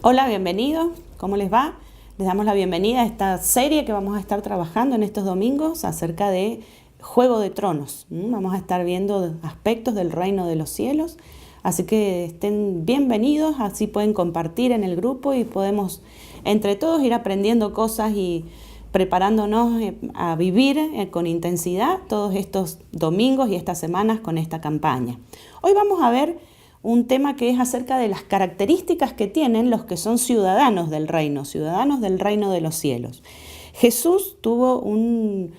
Hola, bienvenidos. ¿Cómo les va? Les damos la bienvenida a esta serie que vamos a estar trabajando en estos domingos acerca de Juego de Tronos. Vamos a estar viendo aspectos del reino de los cielos. Así que estén bienvenidos, así pueden compartir en el grupo y podemos entre todos ir aprendiendo cosas y preparándonos a vivir con intensidad todos estos domingos y estas semanas con esta campaña. Hoy vamos a ver un tema que es acerca de las características que tienen los que son ciudadanos del reino de los cielos. Jesús tuvo un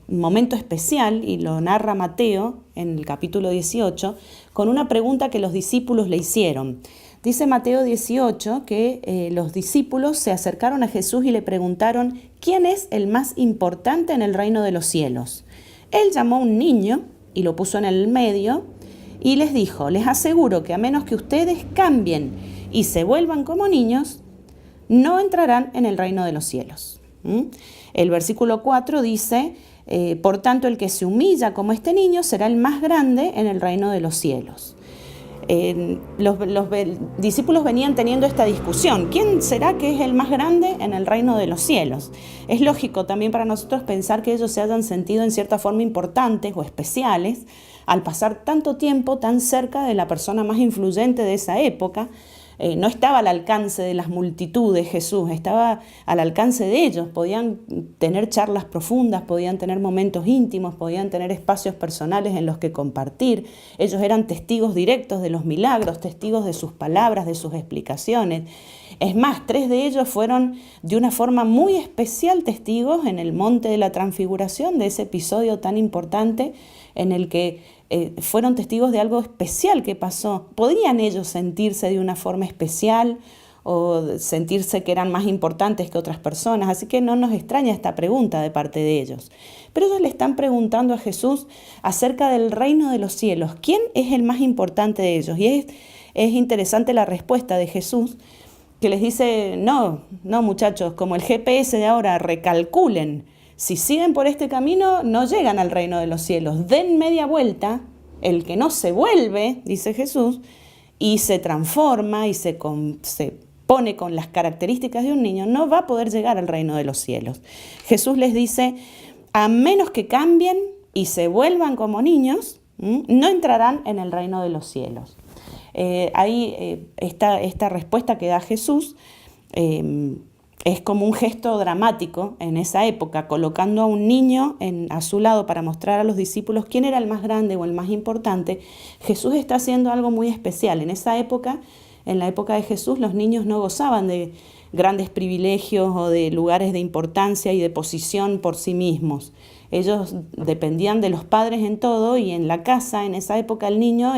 momento especial, y lo narra Mateo en el capítulo 18, con una pregunta que los discípulos le hicieron. Dice Mateo 18 que los discípulos se acercaron a Jesús y le preguntaron: ¿quién es el más importante en el reino de los cielos? Él llamó a un niño y lo puso en el medio y les dijo: les aseguro que a menos que ustedes cambien y se vuelvan como niños, no entrarán en el reino de los cielos. El versículo 4 dice: por tanto, el que se humilla como este niño será el más grande en el reino de los cielos. Los discípulos venían teniendo esta discusión: ¿quién será que es el más grande en el reino de los cielos? Es lógico también para nosotros pensar que ellos se hayan sentido en cierta forma importantes o especiales al pasar tanto tiempo tan cerca de la persona más influyente de esa época. No estaba al alcance de las multitudes Jesús, estaba al alcance de ellos. Podían tener charlas profundas, podían tener momentos íntimos, podían tener espacios personales en los que compartir. Ellos eran testigos directos de los milagros, testigos de sus palabras, de sus explicaciones. Es más, 3 de ellos fueron de una forma muy especial testigos en el monte de la Transfiguración, de ese episodio tan importante en el que fueron testigos de algo especial que pasó. ¿Podrían ellos sentirse de una forma especial o sentirse que eran más importantes que otras personas? Así que no nos extraña esta pregunta de parte de ellos. Pero ellos le están preguntando a Jesús acerca del reino de los cielos. ¿Quién es el más importante de ellos? Y es interesante la respuesta de Jesús, que les dice: no muchachos, como el GPS de ahora, recalculen. Si siguen por este camino, no llegan al reino de los cielos. Den media vuelta. El que no se vuelve, dice Jesús, y se transforma y se pone con las características de un niño, no va a poder llegar al reino de los cielos. Jesús les dice: a menos que cambien y se vuelvan como niños, no entrarán en el reino de los cielos. Esta respuesta que da Jesús es como un gesto dramático en esa época, colocando a un niño a su lado para mostrar a los discípulos quién era el más grande o el más importante. Jesús está haciendo algo muy especial. En esa época, en la época de Jesús, los niños no gozaban de grandes privilegios o de lugares de importancia y de posición por sí mismos. Ellos dependían de los padres en todo, y en la casa, en esa época, el niño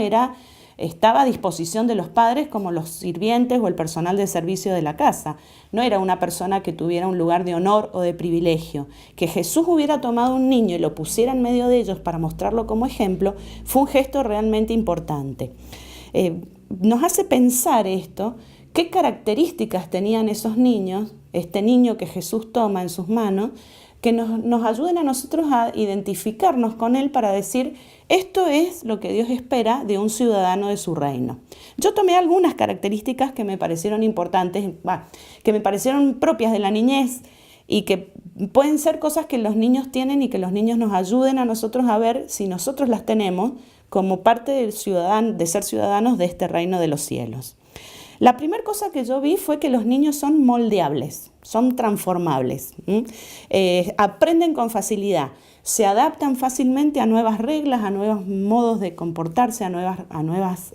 estaba a disposición de los padres como los sirvientes o el personal de servicio de la casa. No era una persona que tuviera un lugar de honor o de privilegio. Que Jesús hubiera tomado un niño y lo pusiera en medio de ellos para mostrarlo como ejemplo fue un gesto realmente importante. Nos hace pensar esto: qué características tenían esos niños, este niño que Jesús toma en sus manos, que nos ayuden a nosotros a identificarnos con él para decir: esto es lo que Dios espera de un ciudadano de su reino. Yo tomé algunas características que me parecieron importantes, que me parecieron propias de la niñez, y que pueden ser cosas que los niños tienen y que los niños nos ayuden a nosotros a ver si nosotros las tenemos como parte de ser ciudadanos de este reino de los cielos. La primera cosa que yo vi fue que los niños son moldeables, son transformables, aprenden con facilidad, se adaptan fácilmente a nuevas reglas, a nuevos modos de comportarse, a nuevas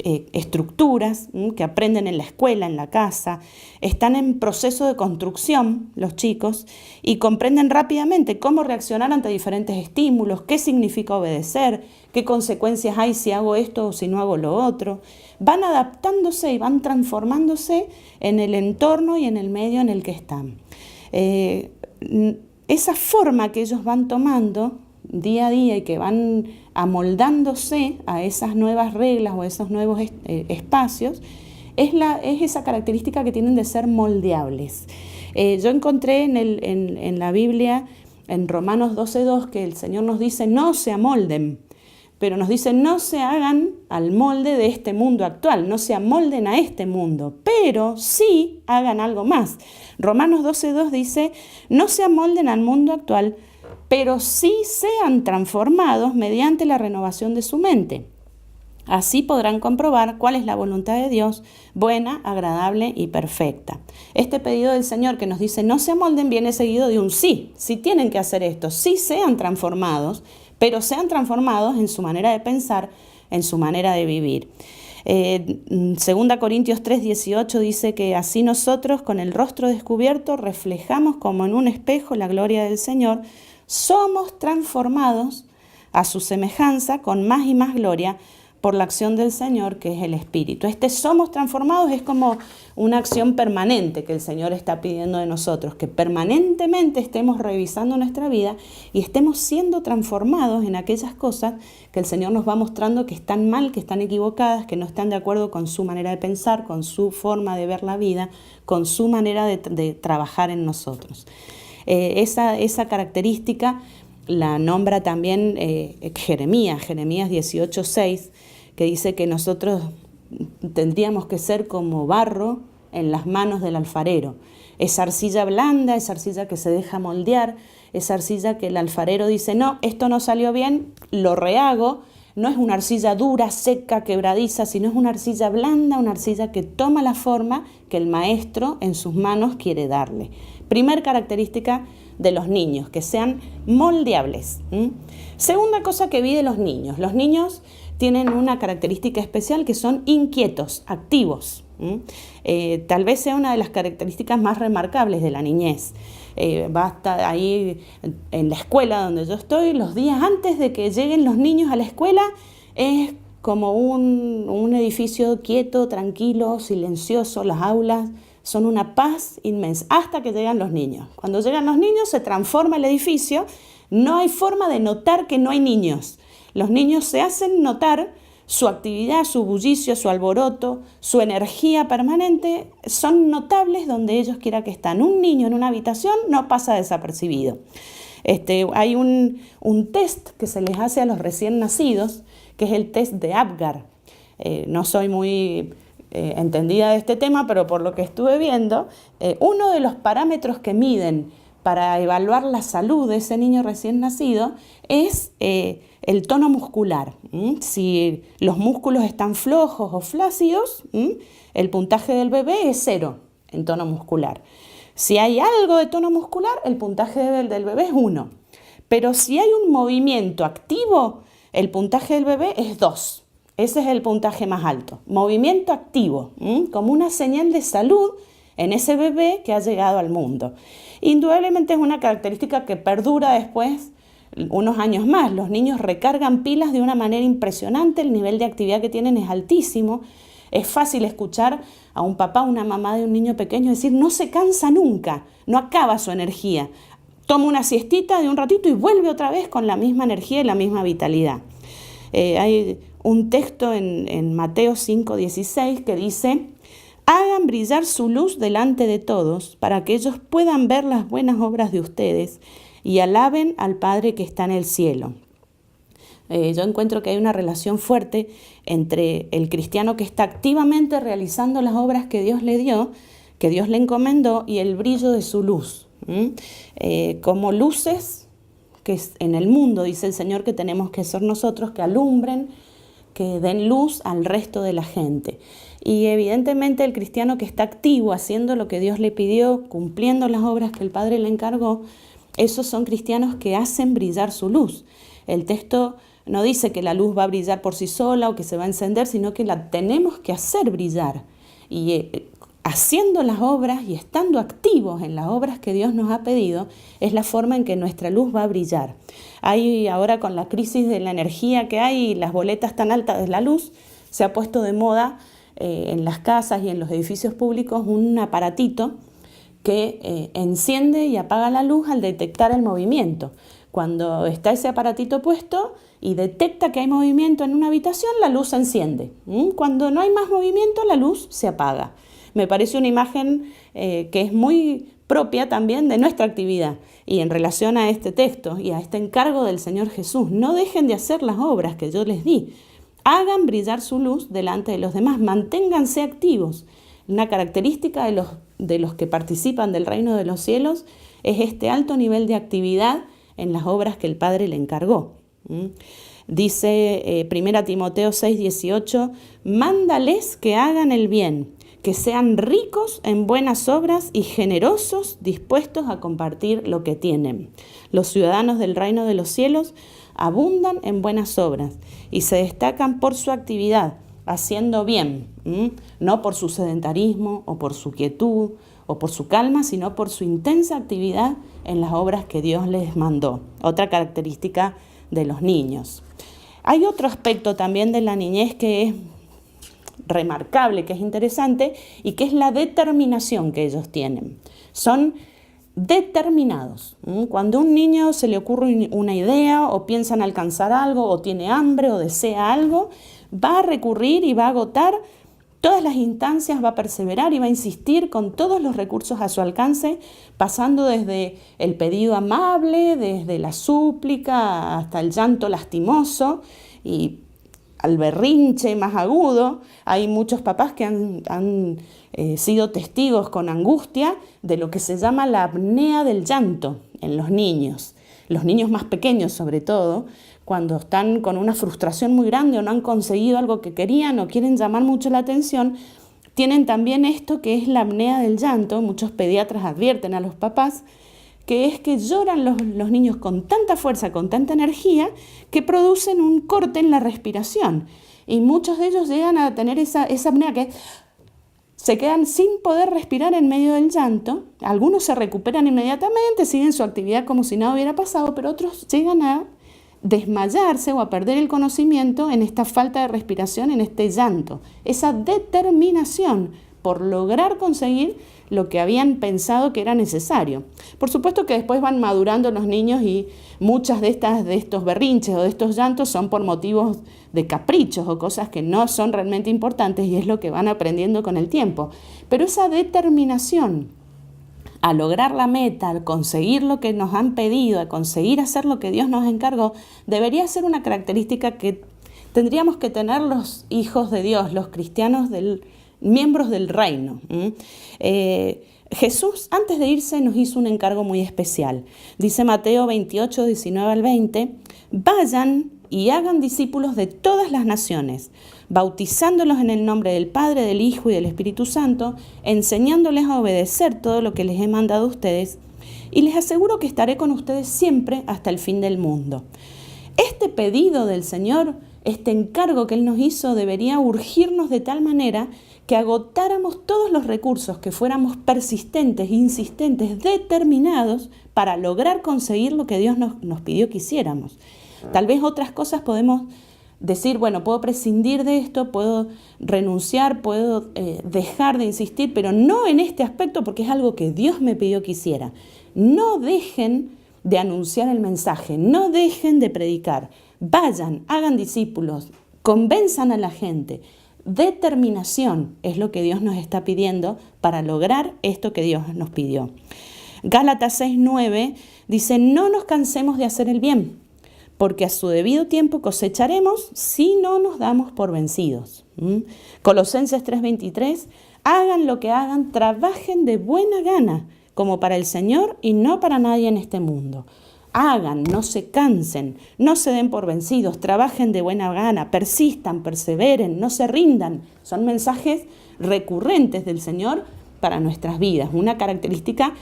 estructuras que aprenden en la escuela, en la casa. Están en proceso de construcción los chicos y comprenden rápidamente cómo reaccionar ante diferentes estímulos, qué significa obedecer, qué consecuencias hay si hago esto o si no hago lo otro. Van adaptándose y van transformándose en el entorno y en el medio en el que están. Esa forma que ellos van tomando día a día y que van amoldándose a esas nuevas reglas o a esos nuevos espacios, es esa característica que tienen de ser moldeables. Yo encontré en la Biblia, en Romanos 12:2, que el Señor nos dice: no se amolden, pero nos dice no se hagan al molde de este mundo actual, no se amolden a este mundo, pero sí hagan algo más. Romanos 12:2 dice, no se amolden al mundo actual, pero sí sean transformados mediante la renovación de su mente. Así podrán comprobar cuál es la voluntad de Dios, buena, agradable y perfecta. Este pedido del Señor que nos dice no se amolden viene seguido de un sí. Sí tienen que hacer esto, sí sean transformados, pero sean transformados en su manera de pensar, en su manera de vivir. 2 Corintios 3:18 dice que así nosotros con el rostro descubierto reflejamos como en un espejo la gloria del Señor, somos transformados a su semejanza con más y más gloria por la acción del Señor, que es el Espíritu. Somos transformados es como una acción permanente que el Señor está pidiendo de nosotros, que permanentemente estemos revisando nuestra vida y estemos siendo transformados en aquellas cosas que el Señor nos va mostrando que están mal, que están equivocadas, que no están de acuerdo con su manera de pensar, con su forma de ver la vida, con su manera de trabajar en nosotros. Esa característica la nombra también Jeremías 18:6, que dice que nosotros tendríamos que ser como barro en las manos del alfarero. Esa arcilla blanda, esa arcilla que se deja moldear, esa arcilla que el alfarero dice, no, esto no salió bien, lo rehago. No es una arcilla dura, seca, quebradiza, sino es una arcilla blanda, una arcilla que toma la forma que el maestro en sus manos quiere darle. Primer característica de los niños, que sean moldeables. Segunda cosa que vi de los niños tienen una característica especial que son inquietos, activos. Tal vez sea una de las características más remarcables de la niñez. Basta ahí en la escuela donde yo estoy, los días antes de que lleguen los niños a la escuela, es como un edificio quieto, tranquilo, silencioso, las aulas son una paz inmensa, hasta que llegan los niños. Cuando llegan los niños se transforma el edificio, no hay forma de notar que no hay niños. Los niños se hacen notar, su actividad, su bullicio, su alboroto, su energía permanente son notables donde ellos quiera que están. Un niño en una habitación no pasa desapercibido. Hay un test que se les hace a los recién nacidos, que es el test de Apgar. No soy muy entendida de este tema, pero por lo que estuve viendo, uno de los parámetros que miden para evaluar la salud de ese niño recién nacido es el tono muscular. Si los músculos están flojos o flácidos, el puntaje del bebé es 0 en tono muscular. Si hay algo de tono muscular, el puntaje del bebé es 1. Pero si hay un movimiento activo, el puntaje del bebé es 2. Ese es el puntaje más alto. Movimiento activo, como una señal de salud en ese bebé que ha llegado al mundo. Indudablemente es una característica que perdura después unos años más. Los niños recargan pilas de una manera impresionante, el nivel de actividad que tienen es altísimo. Es fácil escuchar a un papá o una mamá de un niño pequeño decir no se cansa nunca, no acaba su energía. Toma una siestita de un ratito y vuelve otra vez con la misma energía y la misma vitalidad. Hay un texto en Mateo 5:16 que dice: hagan brillar su luz delante de todos para que ellos puedan ver las buenas obras de ustedes y alaben al Padre que está en el cielo. Yo encuentro que hay una relación fuerte entre el cristiano que está activamente realizando las obras que Dios le dio, que Dios le encomendó, y el brillo de su luz. Como luces que en el mundo, dice el Señor, que tenemos que ser nosotros, que alumbren, que den luz al resto de la gente. Y evidentemente el cristiano que está activo, haciendo lo que Dios le pidió, cumpliendo las obras que el Padre le encargó, esos son cristianos que hacen brillar su luz. El texto no dice que la luz va a brillar por sí sola o que se va a encender, sino que la tenemos que hacer brillar. Y haciendo las obras y estando activos en las obras que Dios nos ha pedido, es la forma en que nuestra luz va a brillar. Hay ahora, con la crisis de la energía que hay y las boletas tan altas de la luz, se ha puesto de moda en las casas y en los edificios públicos un aparatito que enciende y apaga la luz al detectar el movimiento. Cuando está ese aparatito puesto y detecta que hay movimiento en una habitación, la luz se enciende. Cuando no hay más movimiento, la luz se apaga. Me parece una imagen que es muy propia también de nuestra actividad. Y en relación a este texto y a este encargo del Señor Jesús, no dejen de hacer las obras que yo les di. Hagan brillar su luz delante de los demás, manténganse activos. Una característica de los que participan del reino de los cielos es este alto nivel de actividad en las obras que el Padre le encargó. Dice 1 Timoteo 6:18, mándales que hagan el bien, que sean ricos en buenas obras y generosos, dispuestos a compartir lo que tienen. Los ciudadanos del reino de los cielos abundan en buenas obras y se destacan por su actividad, haciendo bien, no por su sedentarismo o por su quietud o por su calma, sino por su intensa actividad en las obras que Dios les mandó. Otra característica de los niños. Hay otro aspecto también de la niñez que es remarcable, que es interesante y que es la determinación que ellos tienen. Son determinados. Cuando a un niño se le ocurre una idea o piensa en alcanzar algo o tiene hambre o desea algo, va a recurrir y va a agotar todas las instancias, va a perseverar y va a insistir con todos los recursos a su alcance, pasando desde el pedido amable, desde la súplica hasta el llanto lastimoso y al berrinche más agudo. Hay muchos papás que han sido testigos con angustia de lo que se llama la apnea del llanto en los niños más pequeños sobre todo, cuando están con una frustración muy grande o no han conseguido algo que querían o quieren llamar mucho la atención, tienen también esto que es la apnea del llanto. Muchos pediatras advierten a los papás que es que lloran los niños con tanta fuerza, con tanta energía, que producen un corte en la respiración. Y muchos de ellos llegan a tener esa apnea que se quedan sin poder respirar en medio del llanto. Algunos se recuperan inmediatamente, siguen su actividad como si nada hubiera pasado, pero otros llegan a desmayarse o a perder el conocimiento en esta falta de respiración, en este llanto. Esa determinación por lograr conseguir lo que habían pensado que era necesario. Por supuesto que después van madurando los niños y muchas de estos berrinches o de estos llantos son por motivos de caprichos o cosas que no son realmente importantes y es lo que van aprendiendo con el tiempo. Pero esa determinación a lograr la meta, a conseguir lo que nos han pedido, a conseguir hacer lo que Dios nos encargó, debería ser una característica que tendríamos que tener los hijos de Dios, los cristianos miembros del reino. Jesús, antes de irse, nos hizo un encargo muy especial. Dice Mateo 28, 19 al 20, vayan y hagan discípulos de todas las naciones, bautizándolos en el nombre del Padre, del Hijo y del Espíritu Santo, enseñándoles a obedecer todo lo que les he mandado a ustedes, y les aseguro que estaré con ustedes siempre hasta el fin del mundo. Este pedido del Señor, este encargo que Él nos hizo, debería urgirnos de tal manera que agotáramos todos los recursos, que fuéramos persistentes, insistentes, determinados para lograr conseguir lo que Dios nos pidió que hiciéramos. Tal vez otras cosas podemos decir, bueno, puedo prescindir de esto, puedo renunciar, puedo dejar de insistir, pero no en este aspecto porque es algo que Dios me pidió que hiciera. No dejen de anunciar el mensaje, no dejen de predicar. Vayan, hagan discípulos, convenzan a la gente. Determinación es lo que Dios nos está pidiendo para lograr esto que Dios nos pidió. Gálatas 6:9 dice, no nos cansemos de hacer el bien, porque a su debido tiempo cosecharemos si no nos damos por vencidos. Colosenses 3:23, hagan lo que hagan, trabajen de buena gana, como para el Señor y no para nadie en este mundo. Hagan, no se cansen, no se den por vencidos, trabajen de buena gana, persistan, perseveren, no se rindan. Son mensajes recurrentes del Señor para nuestras vidas. Una característica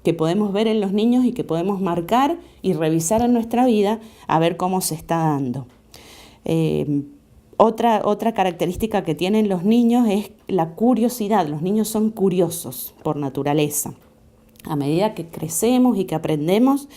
que podemos ver en los niños y que podemos marcar y revisar en nuestra vida a ver cómo se está dando. Otra característica que tienen los niños es la curiosidad. Los niños son curiosos por naturaleza. A medida que crecemos y que aprendemos,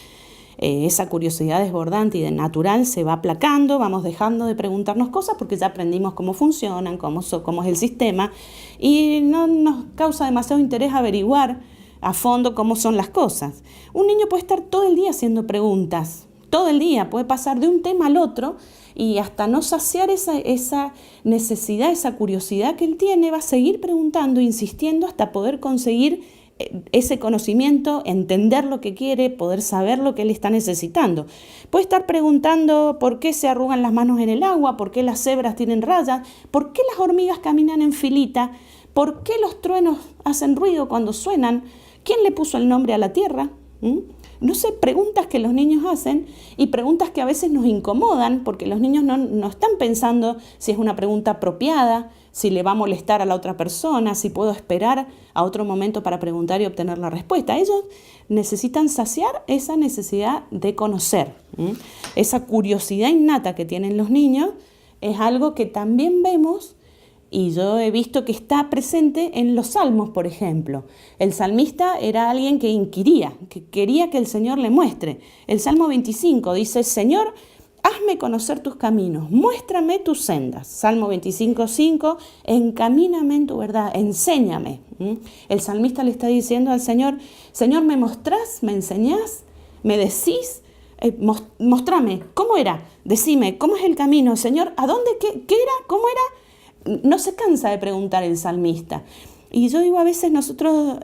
esa curiosidad desbordante y natural se va aplacando, vamos dejando de preguntarnos cosas porque ya aprendimos cómo funcionan, cómo es el sistema y no nos causa demasiado interés averiguar a fondo cómo son las cosas. Un niño puede estar todo el día haciendo preguntas, todo el día, puede pasar de un tema al otro y hasta no saciar esa necesidad, esa curiosidad que él tiene, va a seguir preguntando, insistiendo hasta poder conseguir ese conocimiento, entender lo que quiere, poder saber lo que él está necesitando. Puede estar preguntando por qué se arrugan las manos en el agua, por qué las cebras tienen rayas, por qué las hormigas caminan en filita, por qué los truenos hacen ruido cuando suenan, quién le puso el nombre a la tierra. No sé, preguntas que los niños hacen y preguntas que a veces nos incomodan porque los niños no están pensando si es una pregunta apropiada, si le va a molestar a la otra persona, si puedo esperar a otro momento para preguntar y obtener la respuesta. Ellos necesitan saciar esa necesidad de conocer. Esa curiosidad innata que tienen los niños es algo que también vemos. Y yo he visto que está presente en los salmos, por ejemplo. El salmista era alguien que inquiría, que quería que el Señor le muestre. El Salmo 25 dice, Señor, hazme conocer tus caminos, muéstrame tus sendas. Salmo 25:5, encamíname en tu verdad, enséñame. El salmista le está diciendo al Señor, Señor, ¿me mostrás, me enseñás, me decís? Mostrame, ¿cómo era? Decime, ¿cómo es el camino? Señor, ¿a dónde? ¿Qué era? ¿Cómo era? No se cansa de preguntar el salmista. Y yo digo, a veces nosotros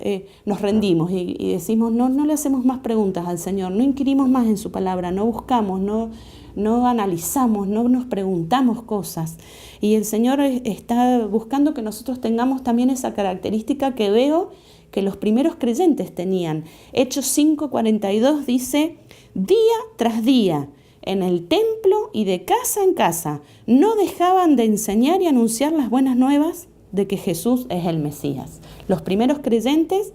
nos rendimos y decimos, no le hacemos más preguntas al Señor, no inquirimos más en su palabra, no buscamos, no analizamos, no nos preguntamos cosas. Y el Señor está buscando que nosotros tengamos también esa característica que veo que los primeros creyentes tenían. Hechos 5:42 dice, día tras día, en el templo y de casa en casa, no dejaban de enseñar y anunciar las buenas nuevas de que Jesús es el Mesías. Los primeros creyentes,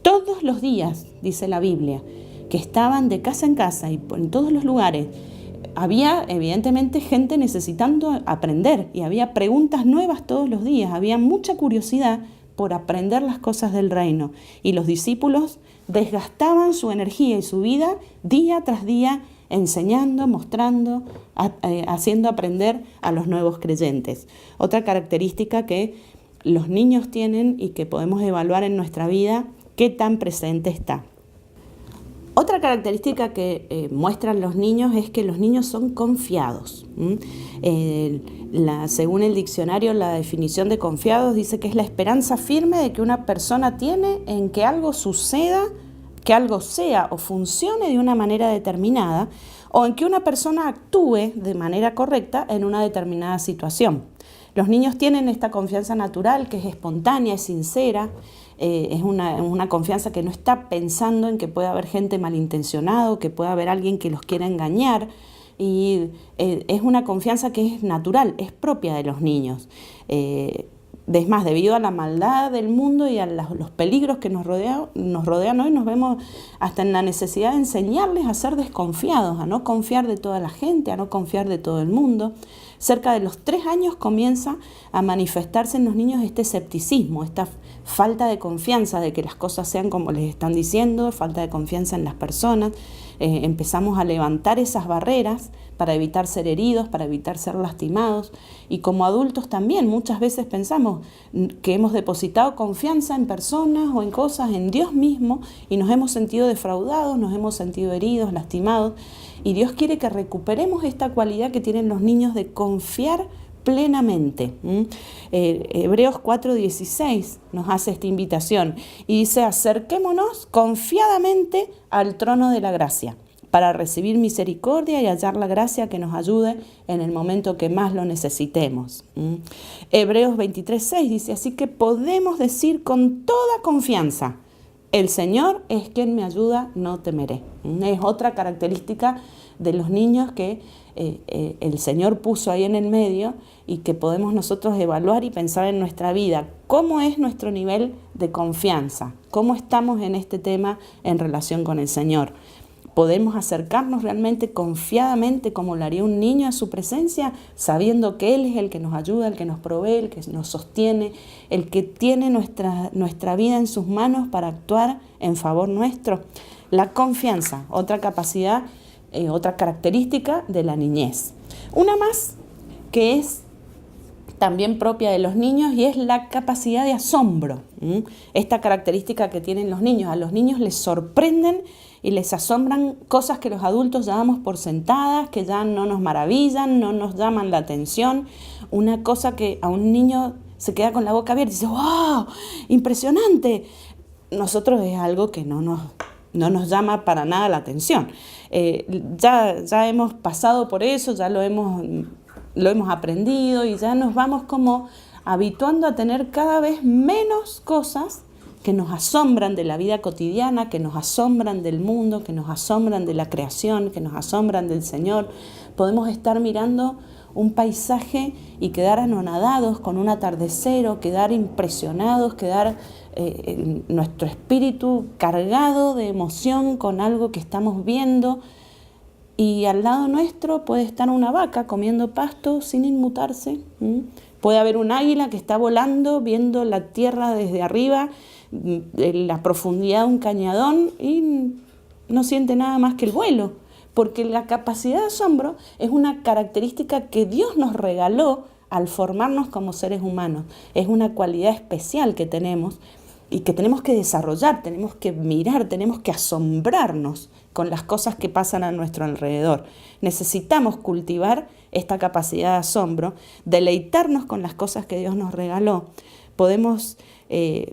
todos los días, dice la Biblia, que estaban de casa en casa y en todos los lugares, había evidentemente gente necesitando aprender y había preguntas nuevas todos los días, había mucha curiosidad por aprender las cosas del reino. Y los discípulos desgastaban su energía y su vida día tras día enseñando, mostrando, haciendo aprender a los nuevos creyentes. Otra característica que los niños tienen y que podemos evaluar en nuestra vida, qué tan presente está. Otra característica que muestran los niños es que los niños son confiados. Según el diccionario, la definición de confiados dice que es la esperanza firme de que una persona tiene en que algo suceda, que algo sea o funcione de una manera determinada, o en que una persona actúe de manera correcta en una determinada situación. Los niños tienen esta confianza natural que es espontánea, es sincera, es una confianza que no está pensando en que pueda haber gente malintencionada, que pueda haber alguien que los quiera engañar, y es una confianza que es natural, es propia de los niños. Es más, debido a la maldad del mundo y a los peligros que nos rodean hoy, nos vemos hasta en la necesidad de enseñarles a ser desconfiados, a no confiar de toda la gente, a no confiar de todo el mundo. Cerca de los 3 años comienza a manifestarse en los niños este escepticismo, esta falta de confianza de que las cosas sean como les están diciendo, falta de confianza en las personas. Empezamos a levantar esas barreras para evitar ser heridos, para evitar ser lastimados. Y como adultos también muchas veces pensamos que hemos depositado confianza en personas o en cosas, en Dios mismo, y nos hemos sentido defraudados, nos hemos sentido heridos, lastimados. Y Dios quiere que recuperemos esta cualidad que tienen los niños de confiar plenamente. Hebreos 4:16 nos hace esta invitación y dice, acerquémonos confiadamente al trono de la gracia para recibir misericordia y hallar la gracia que nos ayude en el momento que más lo necesitemos. Hebreos 23:6 dice, así que podemos decir con toda confianza, el Señor es quien me ayuda, no temeré. Es otra característica de los niños que el Señor puso ahí en el medio y que podemos nosotros evaluar y pensar en nuestra vida. ¿Cómo es nuestro nivel de confianza? ¿Cómo estamos en este tema en relación con el Señor? ¿Podemos acercarnos realmente confiadamente como lo haría un niño a su presencia, sabiendo que Él es el que nos ayuda, el que nos provee, el que nos sostiene, el que tiene nuestra vida en sus manos para actuar en favor nuestro? La confianza, otra capacidad, otra característica de la niñez. Una más que es también propia de los niños y es la capacidad de asombro. Esta característica que tienen los niños, a los niños les sorprenden y les asombran cosas que los adultos ya damos por sentadas, que ya no nos maravillan, no nos llaman la atención. Una cosa que a un niño se queda con la boca abierta y dice, ¡wow! ¡Impresionante! Nosotros es algo que no nos llama para nada la atención. Ya hemos pasado por eso, ya lo hemos aprendido y ya nos vamos como habituando a tener cada vez menos cosas que nos asombran de la vida cotidiana, que nos asombran del mundo, que nos asombran de la creación, que nos asombran del Señor. Podemos estar mirando un paisaje y quedar anonadados con un atardecer o quedar impresionados, quedar nuestro espíritu cargado de emoción con algo que estamos viendo, y al lado nuestro puede estar una vaca comiendo pasto sin inmutarse. Puede haber un águila que está volando, viendo la tierra desde arriba, la profundidad de un cañadón, y no siente nada más que el vuelo, porque la capacidad de asombro es una característica que Dios nos regaló al formarnos como seres humanos. Es una cualidad especial que tenemos y que tenemos que desarrollar, tenemos que mirar, tenemos que asombrarnos con las cosas que pasan a nuestro alrededor. Necesitamos cultivar esta capacidad de asombro, deleitarnos con las cosas que Dios nos regaló. Podemos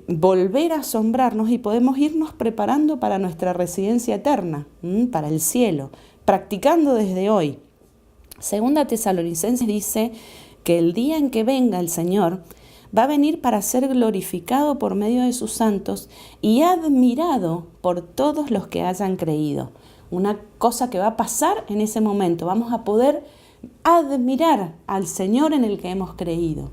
volver a asombrarnos y podemos irnos preparando para nuestra residencia eterna, para el cielo, practicando desde hoy. Segunda Tesalonicenses dice que el día en que venga el Señor va a venir para ser glorificado por medio de sus santos y admirado por todos los que hayan creído. Una cosa que va a pasar en ese momento, vamos a poder admirar al Señor en el que hemos creído.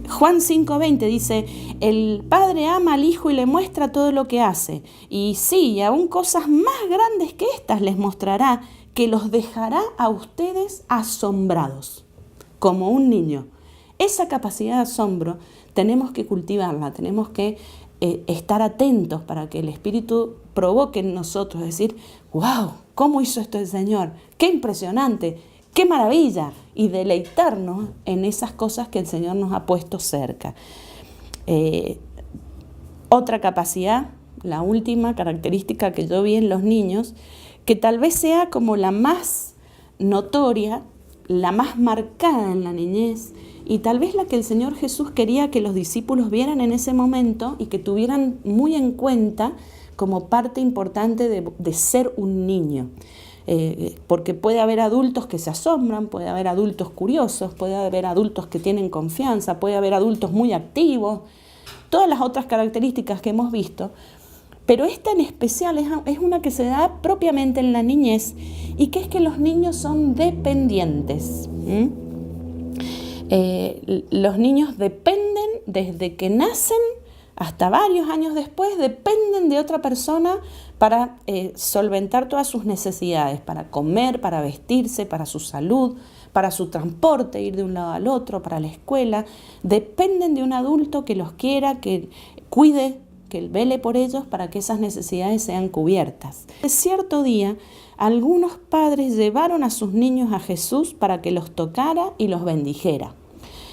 Juan 5:20 dice, el Padre ama al Hijo y le muestra todo lo que hace. Y sí, y aún cosas más grandes que estas les mostrará, que los dejará a ustedes asombrados, como un niño. Esa capacidad de asombro tenemos que cultivarla, tenemos que estar atentos para que el Espíritu provoque en nosotros, decir, wow, ¿cómo hizo esto el Señor? ¡Qué impresionante! ¡Qué maravilla! Y deleitarnos en esas cosas que el Señor nos ha puesto cerca. Otra capacidad, la última característica que yo vi en los niños, que tal vez sea como la más notoria, la más marcada en la niñez, y tal vez la que el Señor Jesús quería que los discípulos vieran en ese momento y que tuvieran muy en cuenta como parte importante de ser un niño. Porque puede haber adultos que se asombran, puede haber adultos curiosos, puede haber adultos que tienen confianza, puede haber adultos muy activos, todas las otras características que hemos visto, pero esta en especial es una que se da propiamente en la niñez, y que es que los niños son dependientes. Los niños dependen desde que nacen hasta varios años después, dependen de otra persona para solventar todas sus necesidades, para comer, para vestirse, para su salud, para su transporte, ir de un lado al otro, para la escuela. Dependen de un adulto que los quiera, que cuide, que vele por ellos para que esas necesidades sean cubiertas. Cierto día, algunos padres llevaron a sus niños a Jesús para que los tocara y los bendijera.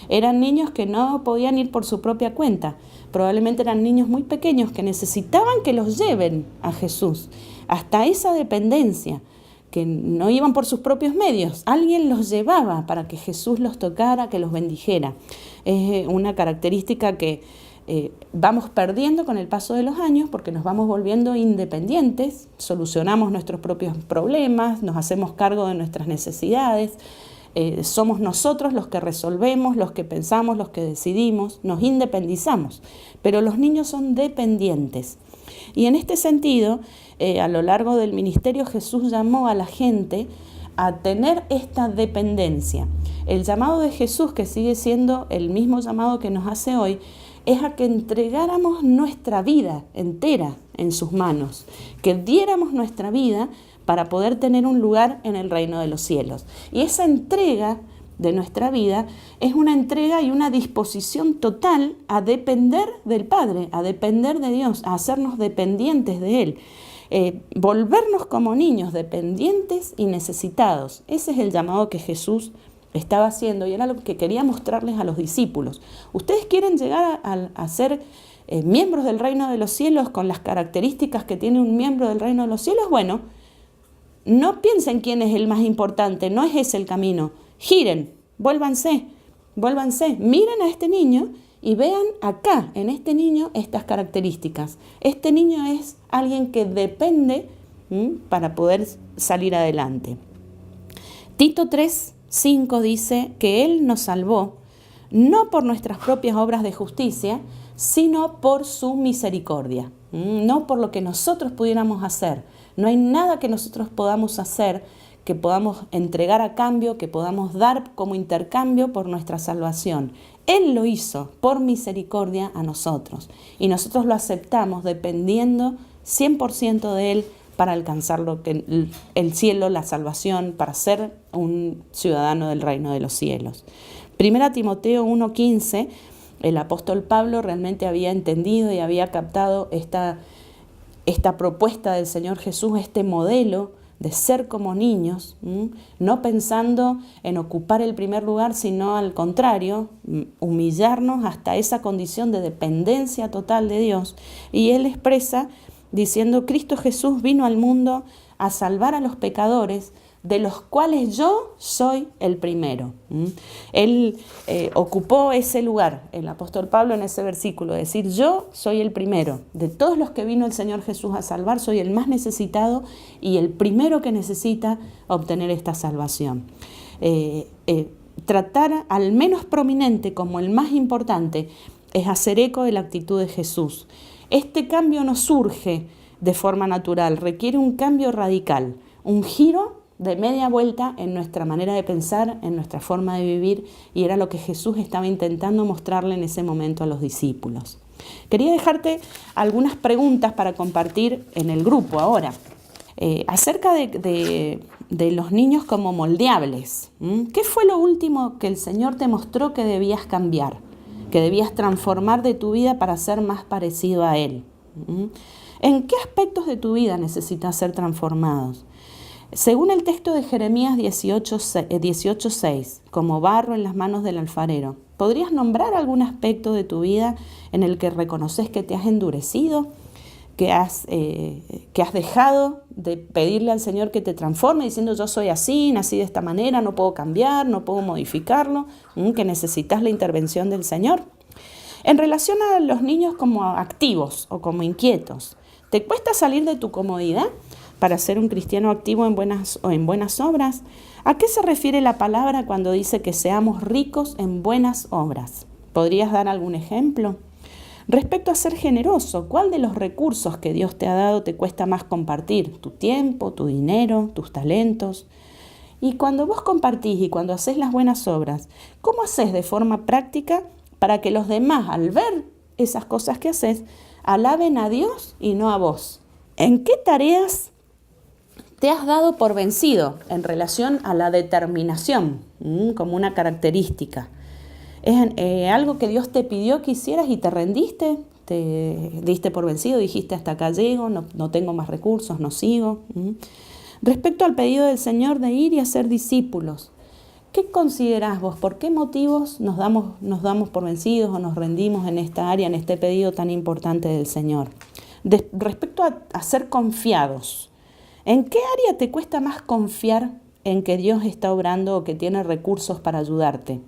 Eran niños que no podían ir por su propia cuenta. Probablemente eran niños muy pequeños que necesitaban que los lleven a Jesús. Hasta esa dependencia, que no iban por sus propios medios. Alguien los llevaba para que Jesús los tocara, que los bendijera. Es una característica que vamos perdiendo con el paso de los años, porque nos vamos volviendo independientes, solucionamos nuestros propios problemas, nos hacemos cargo de nuestras necesidades. Somos nosotros los que resolvemos, los que pensamos, los que decidimos, nos independizamos, pero los niños son dependientes. Y en este sentido, a lo largo del ministerio, Jesús llamó a la gente a tener esta dependencia. El llamado de Jesús, que sigue siendo el mismo llamado que nos hace hoy, es a que entregáramos nuestra vida entera en sus manos, que diéramos nuestra vida para poder tener un lugar en el reino de los cielos. Y esa entrega de nuestra vida es una entrega y una disposición total a depender del Padre, a depender de Dios, a hacernos dependientes de Él. Volvernos como niños dependientes y necesitados. Ese es el llamado que Jesús estaba haciendo y era lo que quería mostrarles a los discípulos. ¿Ustedes quieren llegar a ser miembros del reino de los cielos con las características que tiene un miembro del reino de los cielos? Bueno, no piensen quién es el más importante, no es ese el camino. Giren, vuélvanse, vuélvanse, miren a este niño y vean acá, en este niño, estas características. Este niño es alguien que depende para poder salir adelante. Tito 3:5 dice que Él nos salvó, no por nuestras propias obras de justicia, sino por su misericordia, no por lo que nosotros pudiéramos hacer. No hay nada que nosotros podamos hacer, que podamos entregar a cambio, que podamos dar como intercambio por nuestra salvación. Él lo hizo por misericordia a nosotros y nosotros lo aceptamos dependiendo 100% de Él para alcanzar el cielo, la salvación, para ser un ciudadano del reino de los cielos. 1 Timoteo 1:15, el apóstol Pablo realmente había entendido y había captado esta propuesta del Señor Jesús, este modelo de ser como niños, no pensando en ocupar el primer lugar, sino al contrario, humillarnos hasta esa condición de dependencia total de Dios. Y Él expresa diciendo: Cristo Jesús vino al mundo a salvar a los pecadores, de los cuales yo soy el primero. Él ocupó ese lugar, el apóstol Pablo, en ese versículo, decir: yo soy el primero. De todos los que vino el Señor Jesús a salvar, soy el más necesitado y el primero que necesita obtener esta salvación. Tratar al menos prominente como el más importante es hacer eco de la actitud de Jesús. Este cambio no surge de forma natural, requiere un cambio radical, un giro de media vuelta en nuestra manera de pensar, en nuestra forma de vivir, y era lo que Jesús estaba intentando mostrarle en ese momento a los discípulos. Quería dejarte algunas preguntas para compartir en el grupo ahora, acerca de los niños como moldeables. ¿Qué fue lo último que el Señor te mostró que debías cambiar, que debías transformar de tu vida para ser más parecido a Él? ¿En qué aspectos de tu vida necesitas ser transformados? Según el texto de Jeremías 18:6, como barro en las manos del alfarero, ¿podrías nombrar algún aspecto de tu vida en el que reconoces que te has endurecido, que has dejado de pedirle al Señor que te transforme, diciendo: yo soy así, nací de esta manera, no puedo cambiar, no puedo modificarlo, que necesitas la intervención del Señor? En relación a los niños como activos o como inquietos, ¿te cuesta salir de tu comodidad para ser un cristiano activo en buenas obras? ¿A qué se refiere la palabra cuando dice que seamos ricos en buenas obras? ¿Podrías dar algún ejemplo? Respecto a ser generoso, ¿cuál de los recursos que Dios te ha dado te cuesta más compartir? ¿Tu tiempo, tu dinero, tus talentos? Y cuando vos compartís y cuando haces las buenas obras, ¿cómo haces de forma práctica para que los demás, al ver esas cosas que haces, alaben a Dios y no a vos? ¿En qué tareas te has dado por vencido en relación a la determinación, como una característica? ¿Es algo que Dios te pidió que hicieras y te rendiste? ¿Te diste por vencido? Dijiste: hasta acá llego, no tengo más recursos, no sigo. Respecto al pedido del Señor de ir y hacer discípulos, ¿qué considerás vos? ¿Por qué motivos nos damos por vencidos o nos rendimos en esta área, en este pedido tan importante del Señor? Respecto a ser confiados, ¿en qué área te cuesta más confiar en que Dios está obrando o que tiene recursos para ayudarte?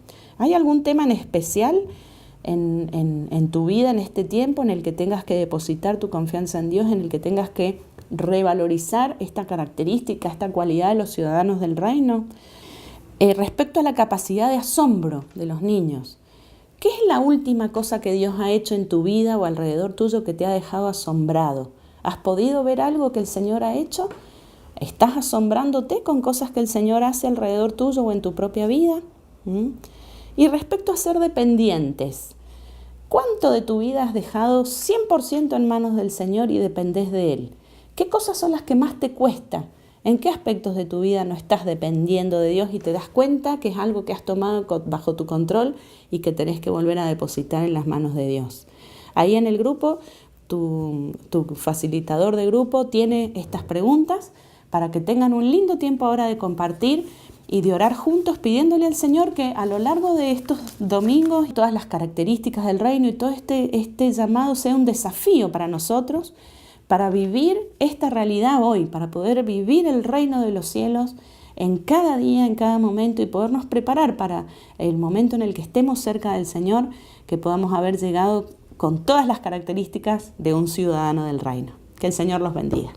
¿Hay algún tema en especial en tu vida en este tiempo en el que tengas que depositar tu confianza en Dios, en el que tengas que revalorizar esta característica, esta cualidad de los ciudadanos del reino? Respecto a la capacidad de asombro de los niños, ¿qué es la última cosa que Dios ha hecho en tu vida o alrededor tuyo que te ha dejado asombrado? ¿Has podido ver algo que el Señor ha hecho? ¿Estás asombrándote con cosas que el Señor hace alrededor tuyo o en tu propia vida? Y respecto a ser dependientes, ¿cuánto de tu vida has dejado 100% en manos del Señor y dependés de Él? ¿Qué cosas son las que más te cuesta? ¿En qué aspectos de tu vida no estás dependiendo de Dios y te das cuenta que es algo que has tomado bajo tu control y que tenés que volver a depositar en las manos de Dios? Ahí en el grupo, tu facilitador de grupo tiene estas preguntas para que tengan un lindo tiempo ahora de compartir y de orar juntos, pidiéndole al Señor que a lo largo de estos domingos, todas las características del reino y todo este llamado sea un desafío para nosotros, para vivir esta realidad hoy, para poder vivir el reino de los cielos en cada día, en cada momento y podernos preparar para el momento en el que estemos cerca del Señor, que podamos haber llegado con todas las características de un ciudadano del reino. Que el Señor los bendiga.